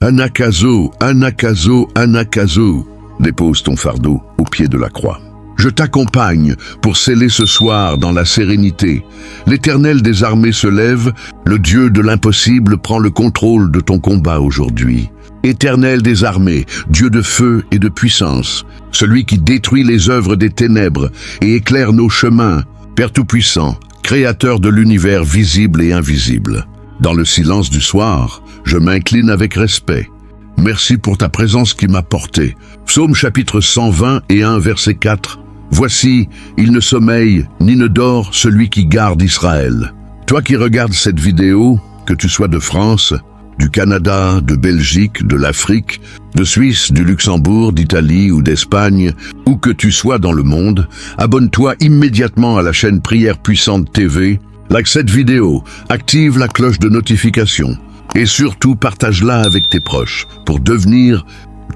Anakazo, Anakazo, Anakazo, dépose ton fardeau au pied de la croix. Je t'accompagne pour sceller ce soir dans la sérénité. L'Éternel des armées se lève, le Dieu de l'impossible prend le contrôle de ton combat aujourd'hui. Éternel des armées, Dieu de feu et de puissance, celui qui détruit les œuvres des ténèbres et éclaire nos chemins, Père Tout-Puissant, Créateur de l'univers visible et invisible. Dans le silence du soir, je m'incline avec respect. Merci pour ta présence qui m'a porté. Psaume chapitre 120 et 1 verset 4. Voici, il ne sommeille ni ne dort celui qui garde Israël. Toi qui regardes cette vidéo, que tu sois de France, du Canada, de Belgique, de l'Afrique, de Suisse, du Luxembourg, d'Italie ou d'Espagne, où que tu sois dans le monde, abonne-toi immédiatement à la chaîne Prière Puissante TV, like cette vidéo, active la cloche de notification et surtout partage-la avec tes proches pour devenir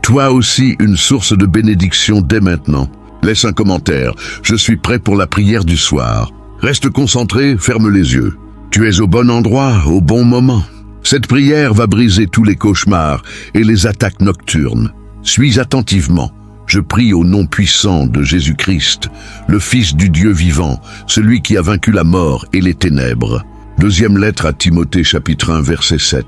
toi aussi une source de bénédiction dès maintenant. Laisse un commentaire, je suis prêt pour la prière du soir. Reste concentré, ferme les yeux. Tu es au bon endroit, au bon moment. Cette prière va briser tous les cauchemars et les attaques nocturnes. Suis attentivement. Je prie au nom puissant de Jésus-Christ, le Fils du Dieu vivant, celui qui a vaincu la mort et les ténèbres. Deuxième lettre à Timothée chapitre 1 verset 7.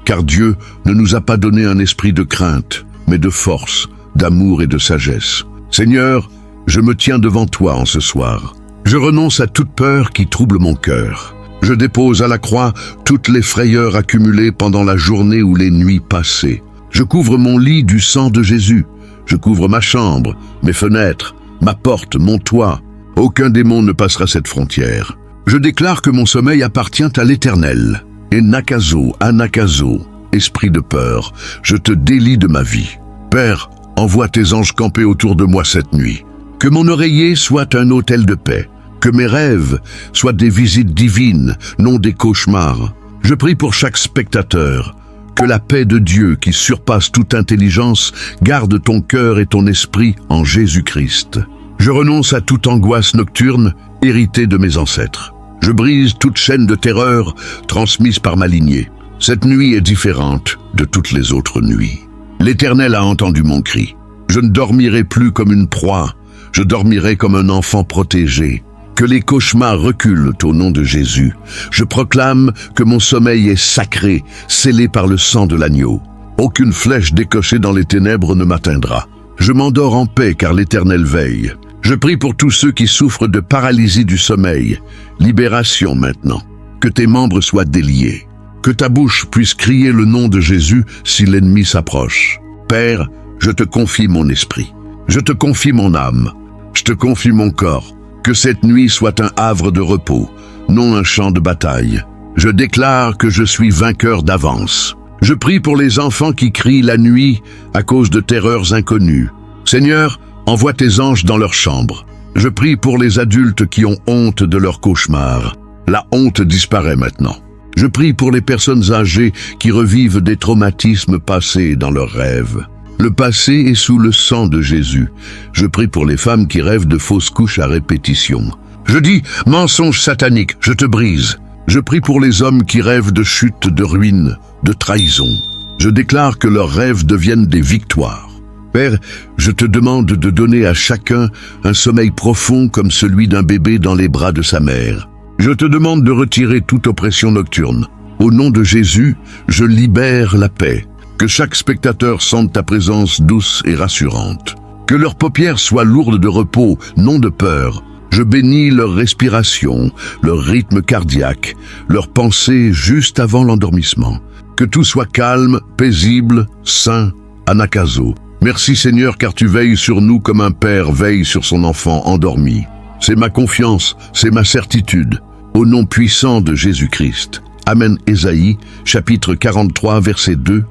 Car Dieu ne nous a pas donné un esprit de crainte, mais de force, d'amour et de sagesse. Seigneur, je me tiens devant toi en ce soir. Je renonce à toute peur qui trouble mon cœur. Je dépose à la croix toutes les frayeurs accumulées pendant la journée ou les nuits passées. Je couvre mon lit du sang de Jésus. Je couvre ma chambre, mes fenêtres, ma porte, mon toit. Aucun démon ne passera cette frontière. Je déclare que mon sommeil appartient à l'Éternel. Et Nakazo, Anakazo, esprit de peur, je te délie de ma vie. Père, envoie tes anges camper autour de moi cette nuit. Que mon oreiller soit un autel de paix. Que mes rêves soient des visites divines, non des cauchemars. Je prie pour chaque spectateur. Que la paix de Dieu, qui surpasse toute intelligence, garde ton cœur et ton esprit en Jésus-Christ. Je renonce à toute angoisse nocturne, héritée de mes ancêtres. Je brise toute chaîne de terreur transmise par ma lignée. Cette nuit est différente de toutes les autres nuits. L'Éternel a entendu mon cri. Je ne dormirai plus comme une proie, je dormirai comme un enfant protégé. Que les cauchemars reculent au nom de Jésus. Je proclame que mon sommeil est sacré, scellé par le sang de l'agneau. Aucune flèche décochée dans les ténèbres ne m'atteindra. Je m'endors en paix car l'Éternel veille. Je prie pour tous ceux qui souffrent de paralysie du sommeil. Libération maintenant. Que tes membres soient déliés. Que ta bouche puisse crier le nom de Jésus si l'ennemi s'approche. Père, je te confie mon esprit. Je te confie mon âme. Je te confie mon corps. Que cette nuit soit un havre de repos, non un champ de bataille. Je déclare que je suis vainqueur d'avance. Je prie pour les enfants qui crient la nuit à cause de terreurs inconnues. Seigneur, envoie tes anges dans leurs chambres. Je prie pour les adultes qui ont honte de leurs cauchemars. La honte disparaît maintenant. Je prie pour les personnes âgées qui revivent des traumatismes passés dans leurs rêves. Le passé est sous le sang de Jésus. Je prie pour les femmes qui rêvent de fausses couches à répétition. Je dis, mensonge satanique, je te brise. Je prie pour les hommes qui rêvent de chute, de ruine, de trahison. Je déclare que leurs rêves deviennent des victoires. Père, je te demande de donner à chacun un sommeil profond comme celui d'un bébé dans les bras de sa mère. Je te demande de retirer toute oppression nocturne. Au nom de Jésus, je libère la paix. Que chaque spectateur sente ta présence douce et rassurante. Que leurs paupières soient lourdes de repos, non de peur. Je bénis leur respiration, leur rythme cardiaque, leurs pensées juste avant l'endormissement. Que tout soit calme, paisible, sain, Anakazo. Merci Seigneur car tu veilles sur nous comme un père veille sur son enfant endormi. C'est ma confiance, c'est ma certitude. Au nom puissant de Jésus-Christ. Amen. Ésaïe, chapitre 43, verset 2.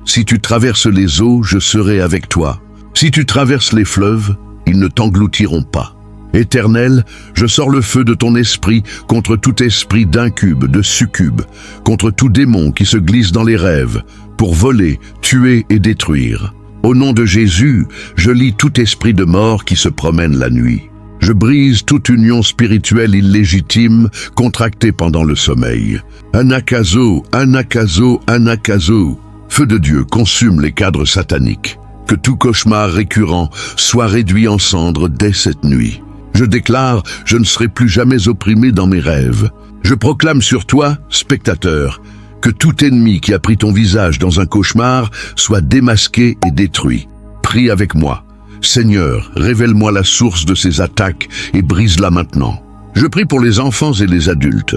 Si tu traverses les eaux, je serai avec toi. Si tu traverses les fleuves, ils ne t'engloutiront pas. Éternel, je sors le feu de ton esprit contre tout esprit d'incube, de succube, contre tout démon qui se glisse dans les rêves, pour voler, tuer et détruire. Au nom de Jésus, je lie tout esprit de mort qui se promène la nuit. Je brise toute union spirituelle illégitime contractée pendant le sommeil. Anakazo, Anakazo, Anakazo. Feu de Dieu, consume les cadres sataniques. Que tout cauchemar récurrent soit réduit en cendres dès cette nuit. Je déclare, je ne serai plus jamais opprimé dans mes rêves. Je proclame sur toi, spectateur, que tout ennemi qui a pris ton visage dans un cauchemar soit démasqué et détruit. Prie avec moi. Seigneur, révèle-moi la source de ces attaques et brise-la maintenant. Je prie pour les enfants et les adultes.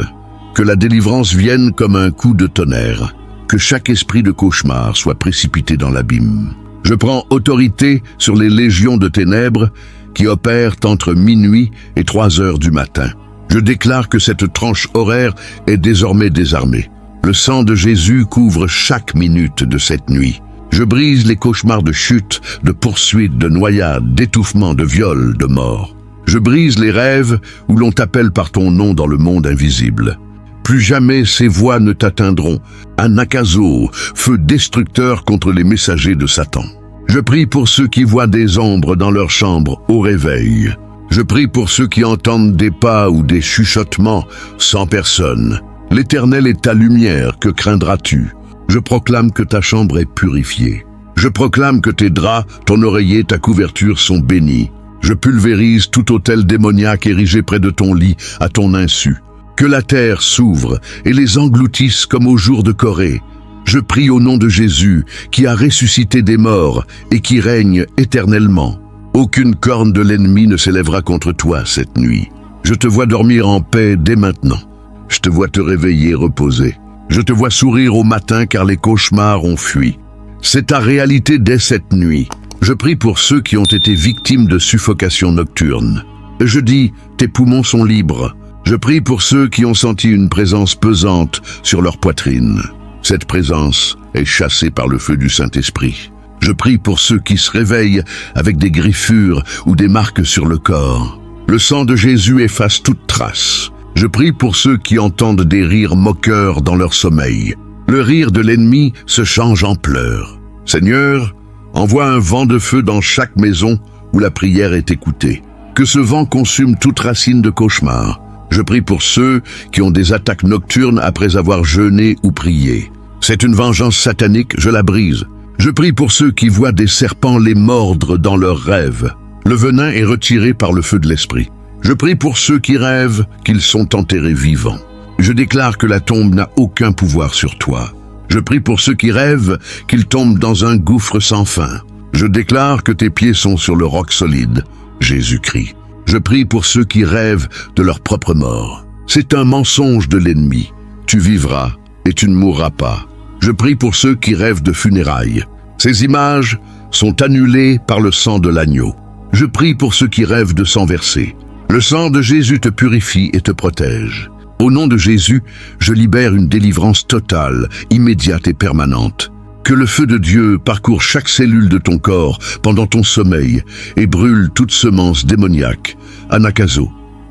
Que la délivrance vienne comme un coup de tonnerre. Que chaque esprit de cauchemar soit précipité dans l'abîme. Je prends autorité sur les légions de ténèbres qui opèrent entre minuit et 3 heures du matin. Je déclare que cette tranche horaire est désormais désarmée. Le sang de Jésus couvre chaque minute de cette nuit. Je brise les cauchemars de chute, de poursuite, de noyade, d'étouffement, de viol, de mort. Je brise les rêves où l'on t'appelle par ton nom dans le monde invisible. Plus jamais ces voix ne t'atteindront. Un akazo, feu destructeur contre les messagers de Satan. Je prie pour ceux qui voient des ombres dans leur chambre au réveil. Je prie pour ceux qui entendent des pas ou des chuchotements sans personne. L'Éternel est ta lumière, que craindras-tu? Je proclame que ta chambre est purifiée. Je proclame que tes draps, ton oreiller, ta couverture sont bénis. Je pulvérise tout autel démoniaque érigé près de ton lit à ton insu. Que la terre s'ouvre et les engloutisse comme au jour de Corée. Je prie au nom de Jésus, qui a ressuscité des morts et qui règne éternellement. Aucune corne de l'ennemi ne s'élèvera contre toi cette nuit. Je te vois dormir en paix dès maintenant. Je te vois te réveiller, reposer. Je te vois sourire au matin car les cauchemars ont fui. C'est ta réalité dès cette nuit. Je prie pour ceux qui ont été victimes de suffocation nocturne. Je dis, tes poumons sont libres. Je prie pour ceux qui ont senti une présence pesante sur leur poitrine. Cette présence est chassée par le feu du Saint-Esprit. Je prie pour ceux qui se réveillent avec des griffures ou des marques sur le corps. Le sang de Jésus efface toute trace. Je prie pour ceux qui entendent des rires moqueurs dans leur sommeil. Le rire de l'ennemi se change en pleurs. Seigneur, envoie un vent de feu dans chaque maison où la prière est écoutée. Que ce vent consume toute racine de cauchemar. Je prie pour ceux qui ont des attaques nocturnes après avoir jeûné ou prié. C'est une vengeance satanique, je la brise. Je prie pour ceux qui voient des serpents les mordre dans leurs rêves. Le venin est retiré par le feu de l'esprit. Je prie pour ceux qui rêvent qu'ils sont enterrés vivants. Je déclare que la tombe n'a aucun pouvoir sur toi. Je prie pour ceux qui rêvent qu'ils tombent dans un gouffre sans fin. Je déclare que tes pieds sont sur le roc solide, Jésus-Christ. Je prie pour ceux qui rêvent de leur propre mort. C'est un mensonge de l'ennemi. Tu vivras et tu ne mourras pas. Je prie pour ceux qui rêvent de funérailles. Ces images sont annulées par le sang de l'agneau. Je prie pour ceux qui rêvent de sang versé. Le sang de Jésus te purifie et te protège. Au nom de Jésus, je libère une délivrance totale, immédiate et permanente. Que le feu de Dieu parcourt chaque cellule de ton corps pendant ton sommeil et brûle toute semence démoniaque. Anakazo.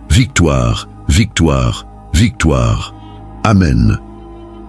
Victoire, victoire, victoire. Amen.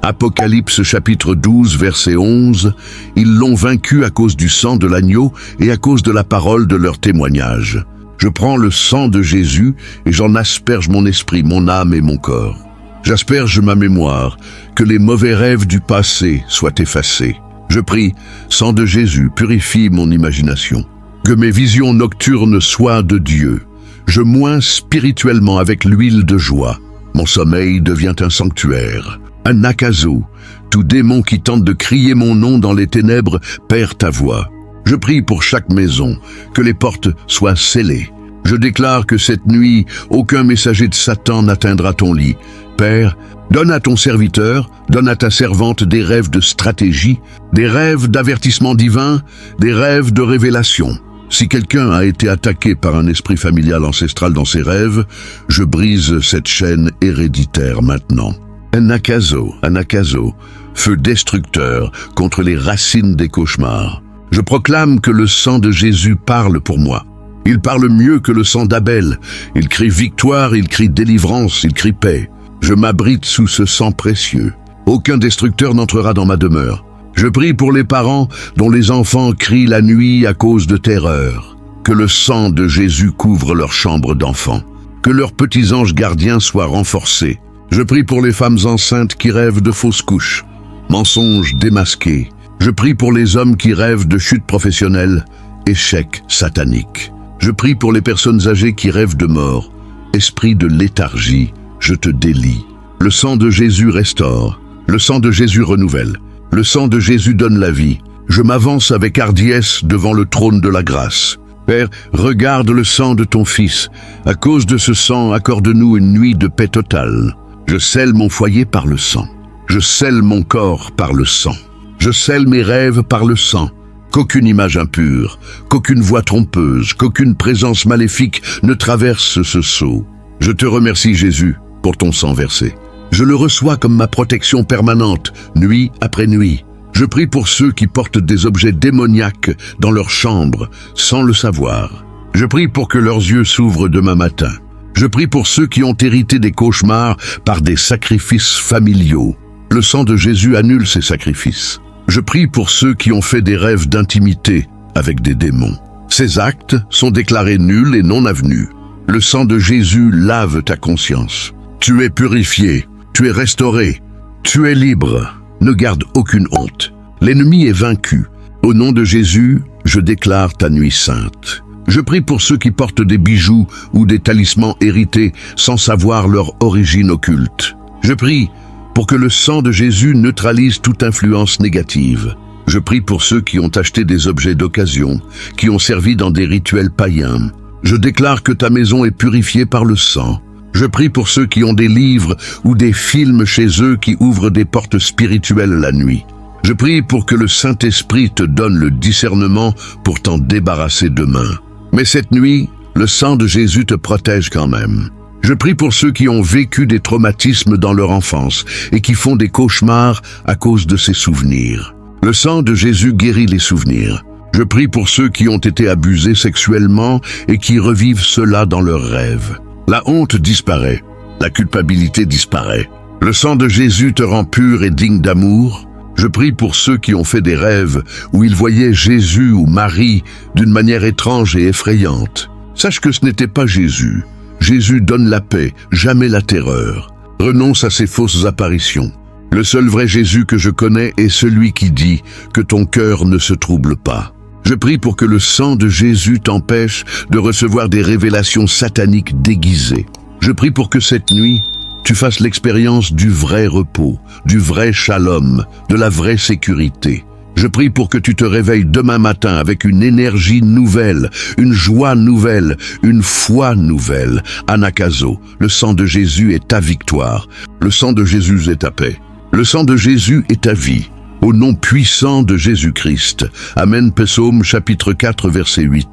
Apocalypse chapitre 12, verset 11. Ils l'ont vaincu à cause du sang de l'agneau et à cause de la parole de leur témoignage. Je prends le sang de Jésus et j'en asperge mon esprit, mon âme et mon corps. J'asperge ma mémoire, que les mauvais rêves du passé soient effacés. Je prie, sang de Jésus, purifie mon imagination. Que mes visions nocturnes soient de Dieu. Je moins spirituellement avec l'huile de joie. Mon sommeil devient un sanctuaire. Un akazo, tout démon qui tente de crier mon nom dans les ténèbres perd ta voix. Je prie pour chaque maison, que les portes soient scellées. Je déclare que cette nuit, aucun messager de Satan n'atteindra ton lit. Père, donne à ton serviteur, donne à ta servante des rêves de stratégie, des rêves d'avertissement divin, des rêves de révélation. Si quelqu'un a été attaqué par un esprit familial ancestral dans ses rêves, je brise cette chaîne héréditaire maintenant. Anakazo, feu destructeur contre les racines des cauchemars. Je proclame que le sang de Jésus parle pour moi. Il parle mieux que le sang d'Abel. Il crie victoire, il crie délivrance, il crie paix. Je m'abrite sous ce sang précieux. Aucun destructeur n'entrera dans ma demeure. Je prie pour les parents dont les enfants crient la nuit à cause de terreur. Que le sang de Jésus couvre leur chambre d'enfants. Que leurs petits anges gardiens soient renforcés. Je prie pour les femmes enceintes qui rêvent de fausses couches. Mensonges démasqués. Je prie pour les hommes qui rêvent de chute professionnelle, échec satanique. Je prie pour les personnes âgées qui rêvent de mort. Esprit de léthargie, je te délie. Le sang de Jésus restaure. Le sang de Jésus renouvelle. Le sang de Jésus donne la vie. Je m'avance avec hardiesse devant le trône de la grâce. Père, regarde le sang de ton Fils. À cause de ce sang, accorde-nous une nuit de paix totale. Je scelle mon foyer par le sang. Je scelle mon corps par le sang. Je scelle mes rêves par le sang. Qu'aucune image impure, qu'aucune voix trompeuse, qu'aucune présence maléfique ne traverse ce sceau. Je te remercie, Jésus, pour ton sang versé. Je le reçois comme ma protection permanente, nuit après nuit. Je prie pour ceux qui portent des objets démoniaques dans leur chambre, sans le savoir. Je prie pour que leurs yeux s'ouvrent demain matin. Je prie pour ceux qui ont hérité des cauchemars par des sacrifices familiaux. Le sang de Jésus annule ces sacrifices. Je prie pour ceux qui ont fait des rêves d'intimité avec des démons. Ces actes sont déclarés nuls et non avenus. Le sang de Jésus lave ta conscience. Tu es purifié, tu es restauré, tu es libre. Ne garde aucune honte. L'ennemi est vaincu. Au nom de Jésus, je déclare ta nuit sainte. Je prie pour ceux qui portent des bijoux ou des talismans hérités sans savoir leur origine occulte. Je prie pour que le sang de Jésus neutralise toute influence négative. Je prie pour ceux qui ont acheté des objets d'occasion, qui ont servi dans des rituels païens. Je déclare que ta maison est purifiée par le sang. Je prie pour ceux qui ont des livres ou des films chez eux qui ouvrent des portes spirituelles la nuit. Je prie pour que le Saint-Esprit te donne le discernement pour t'en débarrasser demain. Mais cette nuit, le sang de Jésus te protège quand même. Je prie pour ceux qui ont vécu des traumatismes dans leur enfance et qui font des cauchemars à cause de ces souvenirs. Le sang de Jésus guérit les souvenirs. Je prie pour ceux qui ont été abusés sexuellement et qui revivent cela dans leurs rêves. La honte disparaît, la culpabilité disparaît. Le sang de Jésus te rend pur et digne d'amour. Je prie pour ceux qui ont fait des rêves où ils voyaient Jésus ou Marie d'une manière étrange et effrayante. Sache que ce n'était pas Jésus. Jésus donne la paix, jamais la terreur. Renonce à ces fausses apparitions. Le seul vrai Jésus que je connais est celui qui dit que ton cœur ne se trouble pas. Je prie pour que le sang de Jésus t'empêche de recevoir des révélations sataniques déguisées. Je prie pour que cette nuit, tu fasses l'expérience du vrai repos, du vrai shalom, de la vraie sécurité. Je prie pour que tu te réveilles demain matin avec une énergie nouvelle, une joie nouvelle, une foi nouvelle. Anakazo, le sang de Jésus est ta victoire. Le sang de Jésus est ta paix. Le sang de Jésus est ta vie. Au nom puissant de Jésus-Christ. Amen. Psaume chapitre 4, verset 8.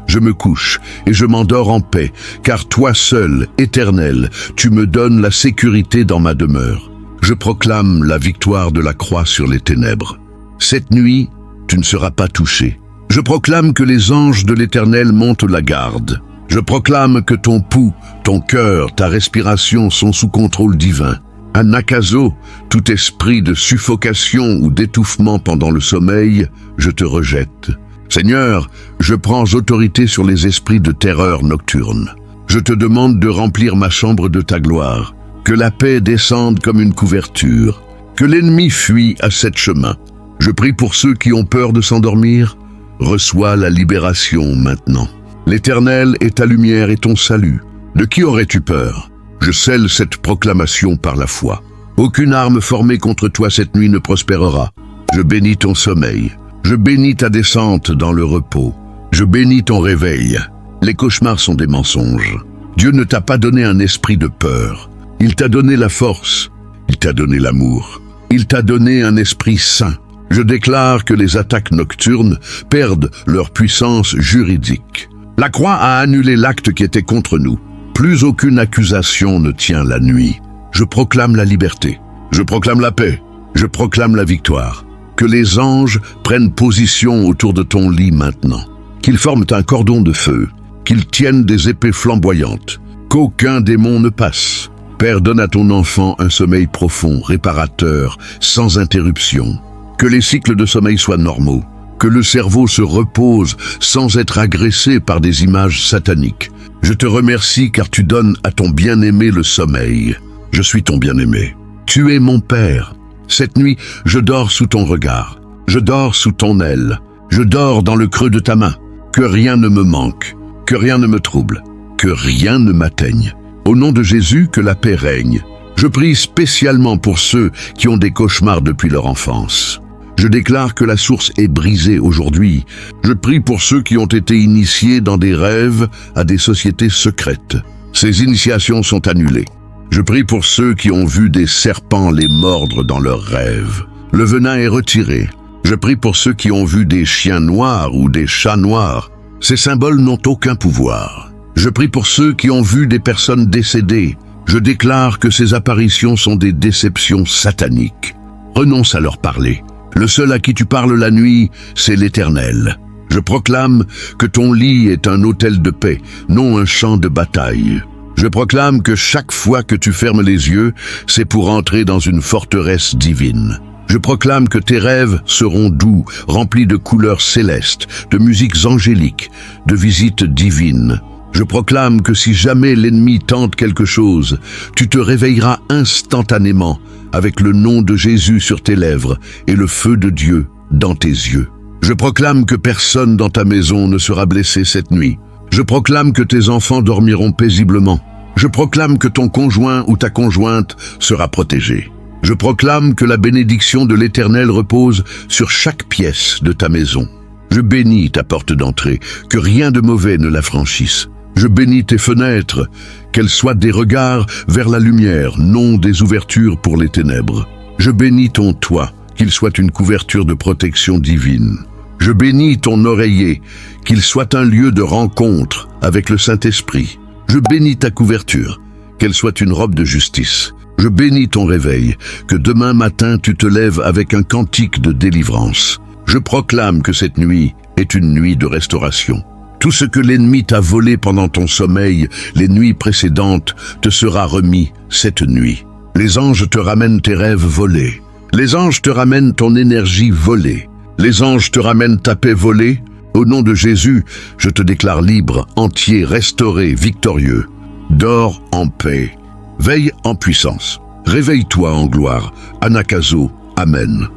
Je me couche et je m'endors en paix, car toi seul, Éternel, tu me donnes la sécurité dans ma demeure. Je proclame la victoire de la croix sur les ténèbres. Cette nuit, tu ne seras pas touché. Je proclame que les anges de l'Éternel montent la garde. Je proclame que ton pouls, ton cœur, ta respiration sont sous contrôle divin. Anakazo, tout esprit de suffocation ou d'étouffement pendant le sommeil, je te rejette. Seigneur, je prends autorité sur les esprits de terreur nocturne. Je te demande de remplir ma chambre de ta gloire, que la paix descende comme une couverture, que l'ennemi fuit à sept chemins. Je prie pour ceux qui ont peur de s'endormir, reçois la libération maintenant. L'Éternel est ta lumière et ton salut. De qui aurais-tu peur ? Je scelle cette proclamation par la foi. Aucune arme formée contre toi cette nuit ne prospérera. Je bénis ton sommeil. Je bénis ta descente dans le repos. Je bénis ton réveil. Les cauchemars sont des mensonges. Dieu ne t'a pas donné un esprit de peur. Il t'a donné la force. Il t'a donné l'amour. Il t'a donné un esprit saint. Je déclare que les attaques nocturnes perdent leur puissance juridique. La croix a annulé l'acte qui était contre nous. Plus aucune accusation ne tient la nuit. Je proclame la liberté. Je proclame la paix. Je proclame la victoire. Que les anges prennent position autour de ton lit maintenant. Qu'ils forment un cordon de feu. Qu'ils tiennent des épées flamboyantes. Qu'aucun démon ne passe. Père, donne à ton enfant un sommeil profond, réparateur, sans interruption. Que les cycles de sommeil soient normaux. Que le cerveau se repose sans être agressé par des images sataniques. Je te remercie car tu donnes à ton bien-aimé le sommeil. Je suis ton bien-aimé. Tu es mon Père. Cette nuit, je dors sous ton regard. Je dors sous ton aile. Je dors dans le creux de ta main. Que rien ne me manque, que rien ne me trouble, que rien ne m'atteigne. Au nom de Jésus, que la paix règne. Je prie spécialement pour ceux qui ont des cauchemars depuis leur enfance. Je déclare que la source est brisée aujourd'hui. Je prie pour ceux qui ont été initiés dans des rêves à des sociétés secrètes. Ces initiations sont annulées. Je prie pour ceux qui ont vu des serpents les mordre dans leurs rêves. Le venin est retiré. Je prie pour ceux qui ont vu des chiens noirs ou des chats noirs. Ces symboles n'ont aucun pouvoir. Je prie pour ceux qui ont vu des personnes décédées. Je déclare que ces apparitions sont des déceptions sataniques. Renonce à leur parler. Le seul à qui tu parles la nuit, c'est l'Éternel. Je proclame que ton lit est un autel de paix, non un champ de bataille. Je proclame que chaque fois que tu fermes les yeux, c'est pour entrer dans une forteresse divine. Je proclame que tes rêves seront doux, remplis de couleurs célestes, de musiques angéliques, de visites divines. Je proclame que si jamais l'ennemi tente quelque chose, tu te réveilleras instantanément avec le nom de Jésus sur tes lèvres et le feu de Dieu dans tes yeux. Je proclame que personne dans ta maison ne sera blessé cette nuit. Je proclame que tes enfants dormiront paisiblement. Je proclame que ton conjoint ou ta conjointe sera protégé. Je proclame que la bénédiction de l'Éternel repose sur chaque pièce de ta maison. Je bénis ta porte d'entrée, que rien de mauvais ne la franchisse. Je bénis tes fenêtres, qu'elles soient des regards vers la lumière, non des ouvertures pour les ténèbres. Je bénis ton toit, qu'il soit une couverture de protection divine. Je bénis ton oreiller, qu'il soit un lieu de rencontre avec le Saint-Esprit. Je bénis ta couverture, qu'elle soit une robe de justice. Je bénis ton réveil, que demain matin tu te lèves avec un cantique de délivrance. Je proclame que cette nuit est une nuit de restauration. Tout ce que l'ennemi t'a volé pendant ton sommeil, les nuits précédentes, te sera remis cette nuit. Les anges te ramènent tes rêves volés. Les anges te ramènent ton énergie volée. Les anges te ramènent ta paix volée. Au nom de Jésus, je te déclare libre, entier, restauré, victorieux. Dors en paix. Veille en puissance. Réveille-toi en gloire. Anakazo. Amen.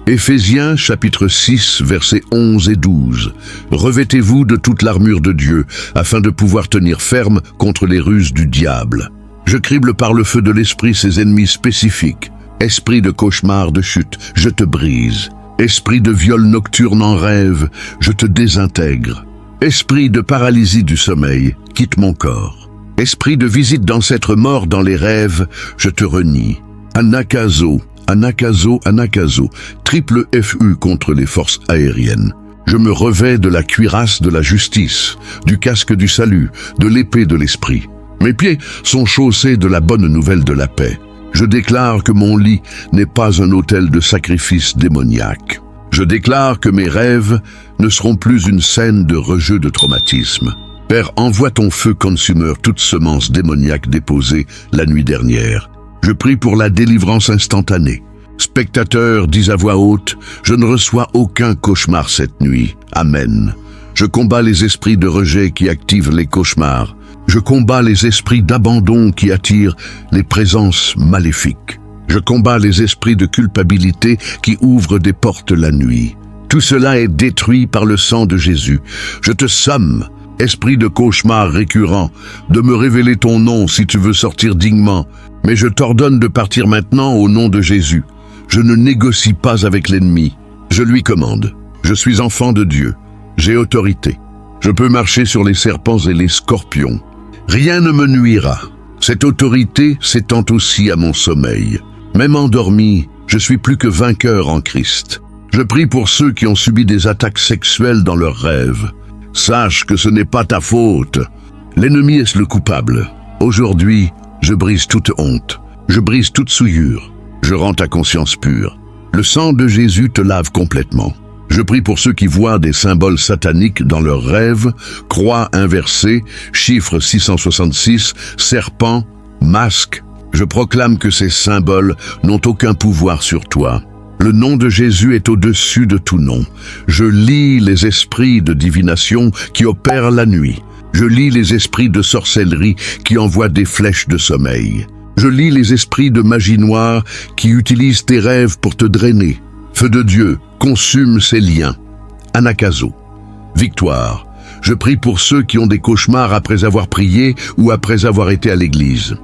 Éphésiens chapitre 6, versets 11 et 12. Revêtez-vous de toute l'armure de Dieu, afin de pouvoir tenir ferme contre les ruses du diable. Je crible par le feu de l'esprit ses ennemis spécifiques. Esprit de cauchemar, de chute, je te brise. Esprit de viol nocturne en rêve, je te désintègre. Esprit de paralysie du sommeil, quitte mon corps. Esprit de visite d'ancêtres morts dans les rêves, je te renie. Anakazo. Anakazo, Anakazo, triple FU contre les forces aériennes. Je me revêts de la cuirasse de la justice, du casque du salut, de l'épée de l'esprit. Mes pieds sont chaussés de la bonne nouvelle de la paix. Je déclare que mon lit n'est pas un autel de sacrifice démoniaque. Je déclare que mes rêves ne seront plus une scène de rejeu de traumatisme. Père, envoie ton feu consumeur toute semence démoniaque déposée la nuit dernière. Je prie pour la délivrance instantanée. Spectateurs, dis à voix haute, je ne reçois aucun cauchemar cette nuit. Amen. Je combats les esprits de rejet qui activent les cauchemars. Je combats les esprits d'abandon qui attirent les présences maléfiques. Je combats les esprits de culpabilité qui ouvrent des portes la nuit. Tout cela est détruit par le sang de Jésus. Je te somme, esprit de cauchemar récurrent, de me révéler ton nom si tu veux sortir dignement. Mais je t'ordonne de partir maintenant au nom de Jésus. Je ne négocie pas avec l'ennemi. Je lui commande. Je suis enfant de Dieu. J'ai autorité. Je peux marcher sur les serpents et les scorpions. Rien ne me nuira. Cette autorité s'étend aussi à mon sommeil. Même endormi, je suis plus que vainqueur en Christ. Je prie pour ceux qui ont subi des attaques sexuelles dans leurs rêves. Sache que ce n'est pas ta faute. L'ennemi est le coupable. Aujourd'hui, je brise toute honte, je brise toute souillure, je rends ta conscience pure. Le sang de Jésus te lave complètement. Je prie pour ceux qui voient des symboles sataniques dans leurs rêves, croix inversée, chiffre 666, serpent, masque. Je proclame que ces symboles n'ont aucun pouvoir sur toi. Le nom de Jésus est au-dessus de tout nom. Je lis les esprits de divination qui opèrent la nuit. Je lis les esprits de sorcellerie qui envoient des flèches de sommeil. Je lis les esprits de magie noire qui utilisent tes rêves pour te drainer. Feu de Dieu, consume ces liens. Anakazo. Victoire. Je prie pour ceux qui ont des cauchemars après avoir prié ou après avoir été à l'église.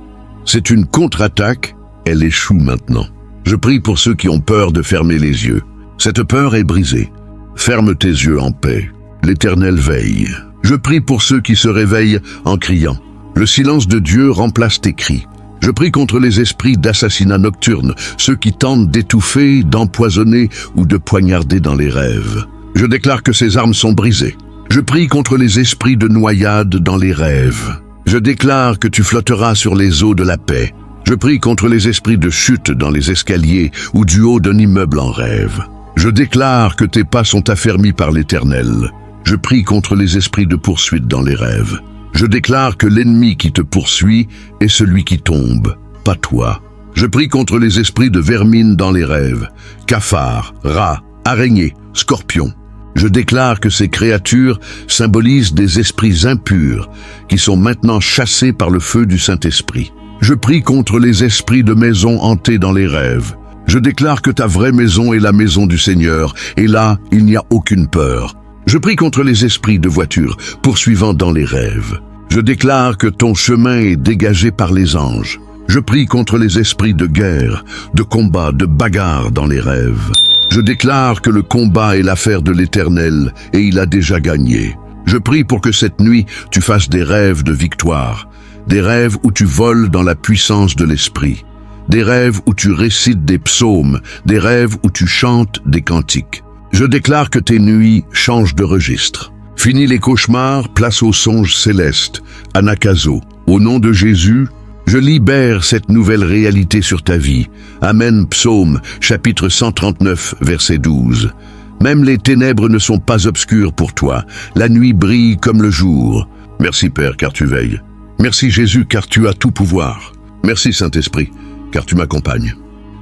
C'est une contre-attaque, elle échoue maintenant. Je prie pour ceux qui ont peur de fermer les yeux. Cette peur est brisée. Ferme tes yeux en paix. L'Éternel veille. Je prie pour ceux qui se réveillent en criant. Le silence de Dieu remplace tes cris. Je prie contre les esprits d'assassinat nocturne, ceux qui tentent d'étouffer, d'empoisonner ou de poignarder dans les rêves. Je déclare que ces armes sont brisées. Je prie contre les esprits de noyade dans les rêves. Je déclare que tu flotteras sur les eaux de la paix. Je prie contre les esprits de chute dans les escaliers ou du haut d'un immeuble en rêve. Je déclare que tes pas sont affermis par l'Éternel. Je prie contre les esprits de poursuite dans les rêves. Je déclare que l'ennemi qui te poursuit est celui qui tombe, pas toi. Je prie contre les esprits de vermine dans les rêves, cafards, rats, araignées, scorpions. Je déclare que ces créatures symbolisent des esprits impurs qui sont maintenant chassés par le feu du Saint-Esprit. Je prie contre les esprits de maisons hantées dans les rêves. Je déclare que ta vraie maison est la maison du Seigneur, et là, il n'y a aucune peur. Je prie contre les esprits de voitures poursuivant dans les rêves. Je déclare que ton chemin est dégagé par les anges. Je prie contre les esprits de guerre, de combat, de bagarre dans les rêves. Je déclare que le combat est l'affaire de l'Éternel et il a déjà gagné. Je prie pour que cette nuit, tu fasses des rêves de victoire, des rêves où tu voles dans la puissance de l'Esprit, des rêves où tu récites des psaumes, des rêves où tu chantes des cantiques. Je déclare que tes nuits changent de registre. Fini les cauchemars, place aux songes célestes. Anakazo. Au nom de Jésus, je libère cette nouvelle réalité sur ta vie. Amen. Psaume, chapitre 139, verset 12. Même les ténèbres ne sont pas obscures pour toi. La nuit brille comme le jour. Merci Père, car tu veilles. Merci Jésus, car tu as tout pouvoir. Merci Saint-Esprit, car tu m'accompagnes.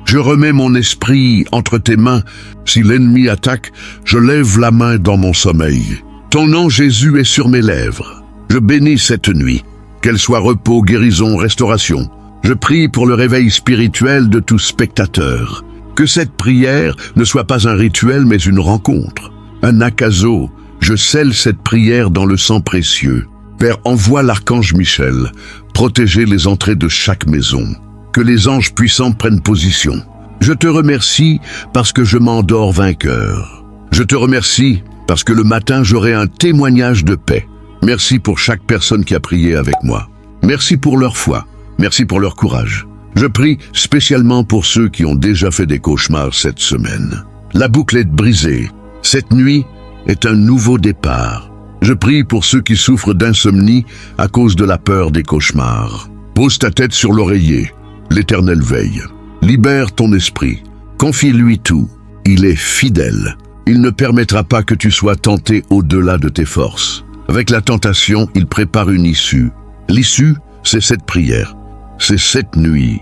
Je remets mon esprit entre tes mains. Si l'ennemi attaque, je lève la main dans mon sommeil. Ton nom, Jésus, est sur mes lèvres. Je bénis cette nuit. Qu'elle soit repos, guérison, restauration. Je prie pour le réveil spirituel de tout spectateur. Que cette prière ne soit pas un rituel, mais une rencontre. Un akazo. Je scelle cette prière dans le sang précieux. Père, envoie l'archange Michel, protéger les entrées de chaque maison. Que les anges puissants prennent position. Je te remercie parce que je m'endors vainqueur. Je te remercie parce que le matin j'aurai un témoignage de paix. Merci pour chaque personne qui a prié avec moi. Merci pour leur foi. Merci pour leur courage. Je prie spécialement pour ceux qui ont déjà fait des cauchemars cette semaine. La boucle est brisée. Cette nuit est un nouveau départ. Je prie pour ceux qui souffrent d'insomnie à cause de la peur des cauchemars. Pose ta tête sur l'oreiller. L'Éternel veille. Libère ton esprit. Confie-lui tout. Il est fidèle. Il ne permettra pas que tu sois tenté au-delà de tes forces. Avec la tentation, il prépare une issue. L'issue, c'est cette prière. C'est cette nuit.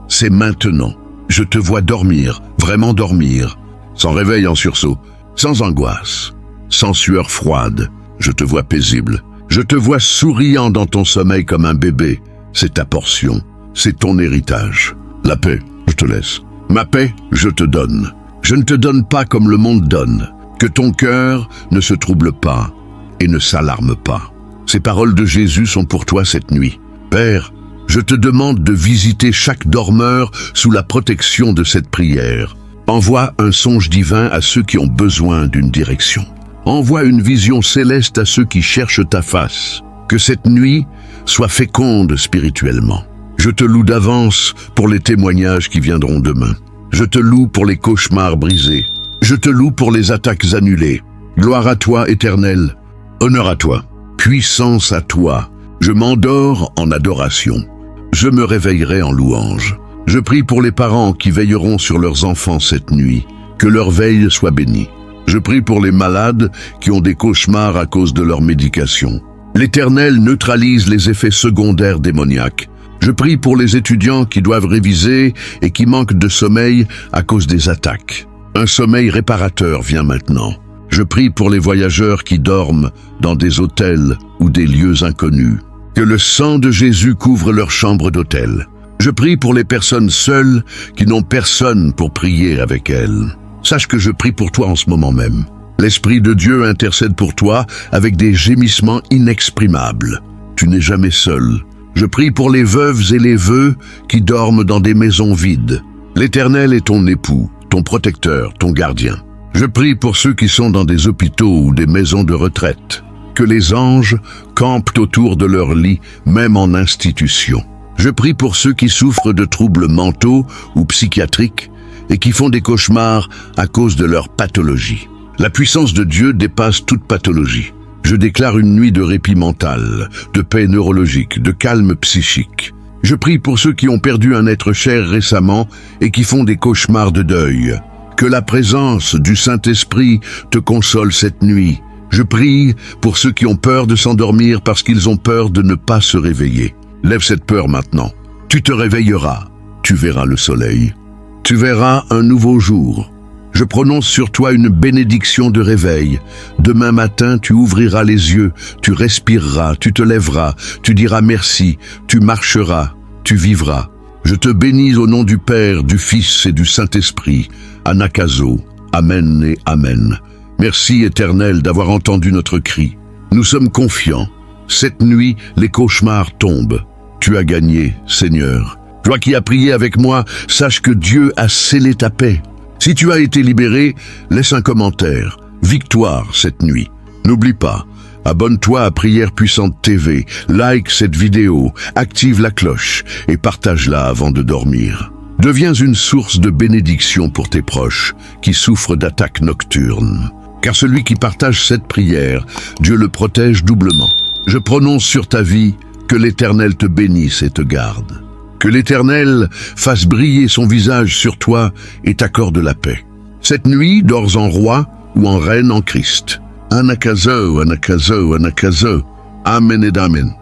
C'est maintenant. Je te vois dormir, vraiment dormir, sans réveil en sursaut, sans angoisse, sans sueur froide. Je te vois paisible. Je te vois souriant dans ton sommeil comme un bébé. C'est ta portion. C'est ton héritage. La paix, je te laisse. Ma paix, je te donne. Je ne te donne pas comme le monde donne. Que ton cœur ne se trouble pas et ne s'alarme pas. Ces paroles de Jésus sont pour toi cette nuit. Père, je te demande de visiter chaque dormeur sous la protection de cette prière. Envoie un songe divin à ceux qui ont besoin d'une direction. Envoie une vision céleste à ceux qui cherchent ta face. Que cette nuit soit féconde spirituellement. Je te loue d'avance pour les témoignages qui viendront demain. Je te loue pour les cauchemars brisés. Je te loue pour les attaques annulées. Gloire à toi, Éternel. Honneur à toi. Puissance à toi. Je m'endors en adoration. Je me réveillerai en louange. Je prie pour les parents qui veilleront sur leurs enfants cette nuit. Que leur veille soit bénie. Je prie pour les malades qui ont des cauchemars à cause de leur médication. L'Éternel neutralise les effets secondaires démoniaques. Je prie pour les étudiants qui doivent réviser et qui manquent de sommeil à cause des attaques. Un sommeil réparateur vient maintenant. Je prie pour les voyageurs qui dorment dans des hôtels ou des lieux inconnus. Que le sang de Jésus couvre leur chambre d'hôtel. Je prie pour les personnes seules qui n'ont personne pour prier avec elles. Sache que je prie pour toi en ce moment même. L'Esprit de Dieu intercède pour toi avec des gémissements inexprimables. Tu n'es jamais seul. Je prie pour les veuves et les vœux qui dorment dans des maisons vides. L'Éternel est ton époux, ton protecteur, ton gardien. Je prie pour ceux qui sont dans des hôpitaux ou des maisons de retraite. Que les anges campent autour de leur lit, même en institution. Je prie pour ceux qui souffrent de troubles mentaux ou psychiatriques et qui font des cauchemars à cause de leur pathologie. La puissance de Dieu dépasse toute pathologie. Je déclare une nuit de répit mental, de paix neurologique, de calme psychique. Je prie pour ceux qui ont perdu un être cher récemment et qui font des cauchemars de deuil. Que la présence du Saint-Esprit te console cette nuit. Je prie pour ceux qui ont peur de s'endormir parce qu'ils ont peur de ne pas se réveiller. Lève cette peur maintenant. Tu te réveilleras. Tu verras le soleil. Tu verras un nouveau jour. Je prononce sur toi une bénédiction de réveil. Demain matin, tu ouvriras les yeux, tu respireras, tu te lèveras, tu diras merci, tu marcheras, tu vivras. Je te bénis au nom du Père, du Fils et du Saint-Esprit. Anakazo. Amen et Amen. Merci Éternel d'avoir entendu notre cri. Nous sommes confiants. Cette nuit, les cauchemars tombent. Tu as gagné, Seigneur. Toi qui as prié avec moi, sache que Dieu a scellé ta paix. Si tu as été libéré, laisse un commentaire. Victoire cette nuit. N'oublie pas, abonne-toi à Prière Puissante TV, like cette vidéo, active la cloche et partage-la avant de dormir. Deviens une source de bénédiction pour tes proches qui souffrent d'attaques nocturnes. Car celui qui partage cette prière, Dieu le protège doublement. Je prononce sur ta vie que l'Éternel te bénisse et te garde. Que l'Éternel fasse briller son visage sur toi et t'accorde la paix. Cette nuit, dors en roi ou en reine en Christ. Anakazo, Anakazo, Anakazo. Amen et Amen.